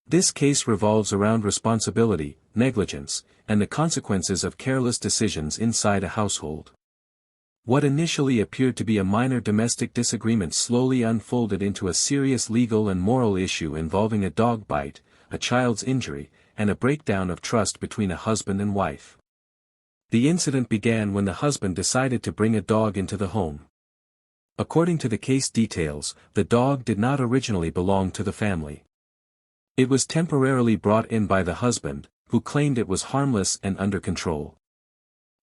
This case revolves around responsibility, negligence, and the consequences of careless decisions inside a household. What initially appeared to be a minor domestic disagreement slowly unfolded into a serious legal and moral issue involving a dog bite, a child's injury, and a breakdown of trust between a husband and wife. The incident began when the husband decided to bring a dog into the home. According to the case details, the dog did not originally belong to the family. It was temporarily brought in by the husband, who claimed it was harmless and under control.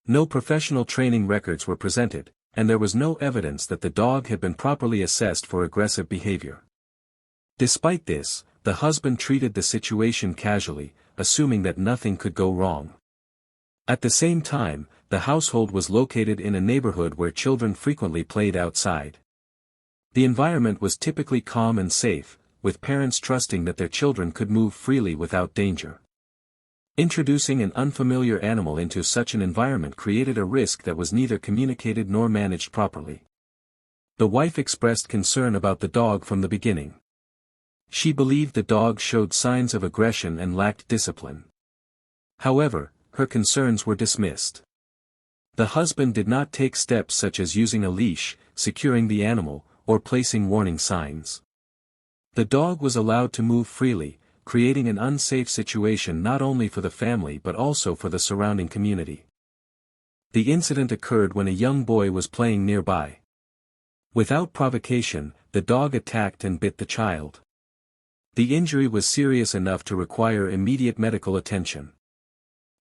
No professional training records were presented, and there was no evidence that the dog had been properly assessed for aggressive behavior. Despite this, the husband treated the situation casually, assuming that nothing could go wrong. At the same time, the household was located in a neighborhood where children frequently played outside. The environment was typically calm and safe, with parents trusting that their children could move freely without danger. Introducing an unfamiliar animal into such an environment created a risk that was neither communicated nor managed properly. The wife expressed concern about the dog from the beginning. She believed the dog showed signs of aggression and lacked discipline. However, her concerns were dismissed. The husband did not take steps such as using a leash, securing the animal, or placing warning signs. The dog was allowed to move freely, creating an unsafe situation not only for the family but also for the surrounding community. The incident occurred when a young boy was playing nearby. Without provocation, the dog attacked and bit the child. The injury was serious enough to require immediate medical attention.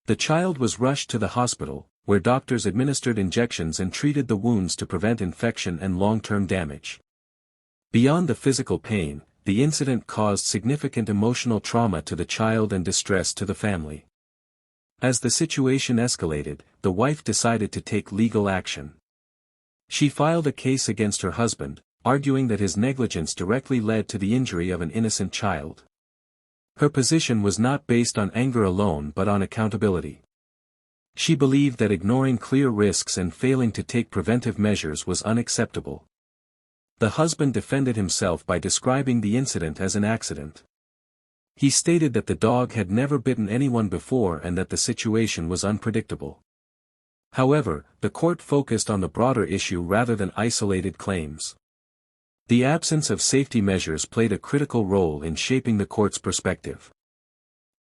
The child was rushed to the hospital, where doctors administered injections and treated the wounds to prevent infection and long-term damage. Beyond the physical pain, the incident caused significant emotional trauma to the child and distress to the family. As the situation escalated, the wife decided to take legal action. She filed a case against her husband, arguing that his negligence directly led to the injury of an innocent child. Her position was not based on anger alone but on accountability. She believed that ignoring clear risks and failing to take preventive measures was unacceptable. The husband defended himself by describing the incident as an accident. He stated that the dog had never bitten anyone before and that the situation was unpredictable. However, the court focused on the broader issue rather than isolated claims. The absence of safety measures played a critical role in shaping the court's perspective.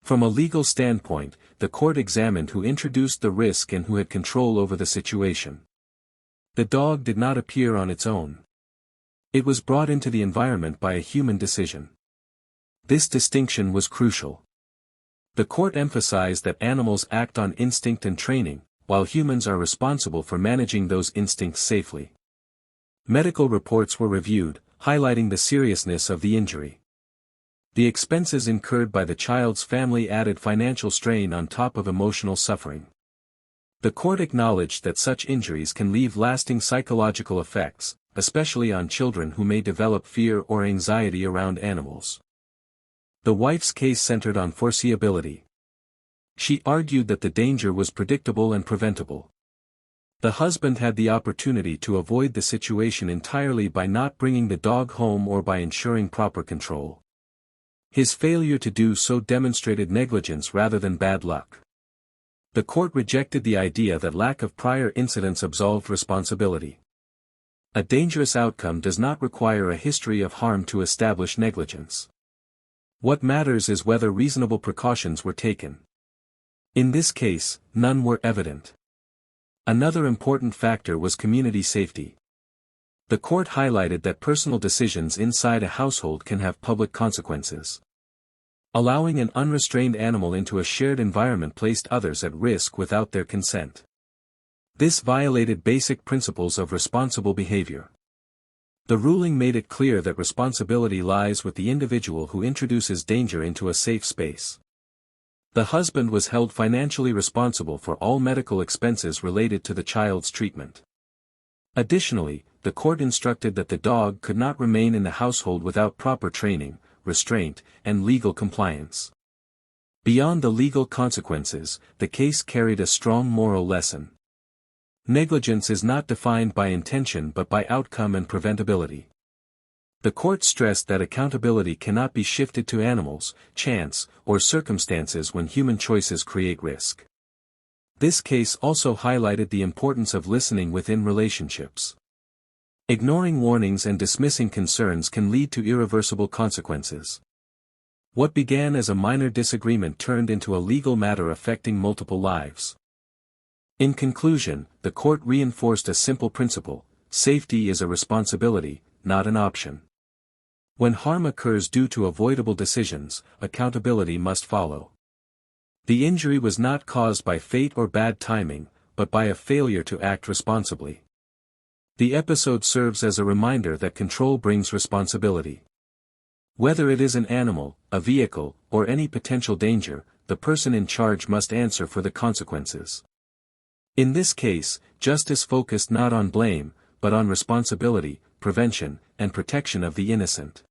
From a legal standpoint, the court examined who introduced the risk and who had control over the situation. The dog did not appear on its own. It was brought into the environment by a human decision. This distinction was crucial. The court emphasized that animals act on instinct and training, while humans are responsible for managing those instincts safely. Medical reports were reviewed, highlighting the seriousness of the injury. The expenses incurred by the child's family added financial strain on top of emotional suffering. The court acknowledged that such injuries can leave lasting psychological effects, especially on children who may develop fear or anxiety around animals. The wife's case centered on foreseeability. She argued that the danger was predictable and preventable. The husband had the opportunity to avoid the situation entirely by not bringing the dog home or by ensuring proper control. His failure to do so demonstrated negligence rather than bad luck. The court rejected the idea that lack of prior incidents absolved responsibility. A dangerous outcome does not require a history of harm to establish negligence. What matters is whether reasonable precautions were taken. In this case, none were evident. Another important factor was community safety. The court highlighted that personal decisions inside a household can have public consequences. Allowing an unrestrained animal into a shared environment placed others at risk without their consent. This violated basic principles of responsible behavior. The ruling made it clear that responsibility lies with the individual who introduces danger into a safe space. The husband was held financially responsible for all medical expenses related to the child's treatment. Additionally, the court instructed that the dog could not remain in the household without proper training, restraint, and legal compliance. Beyond the legal consequences, the case carried a strong moral lesson. Negligence is not defined by intention but by outcome and preventability. The court stressed that accountability cannot be shifted to animals, chance, or circumstances when human choices create risk. This case also highlighted the importance of listening within relationships. Ignoring warnings and dismissing concerns can lead to irreversible consequences. What began as a minor disagreement turned into a legal matter affecting multiple lives. In conclusion, the court reinforced a simple principle: safety is a responsibility, not an option. When harm occurs due to avoidable decisions, accountability must follow. The injury was not caused by fate or bad timing, but by a failure to act responsibly. The episode serves as a reminder that control brings responsibility. Whether it is an animal, a vehicle, or any potential danger, the person in charge must answer for the consequences. In this case, justice focused not on blame, but on responsibility, prevention, and protection of the innocent.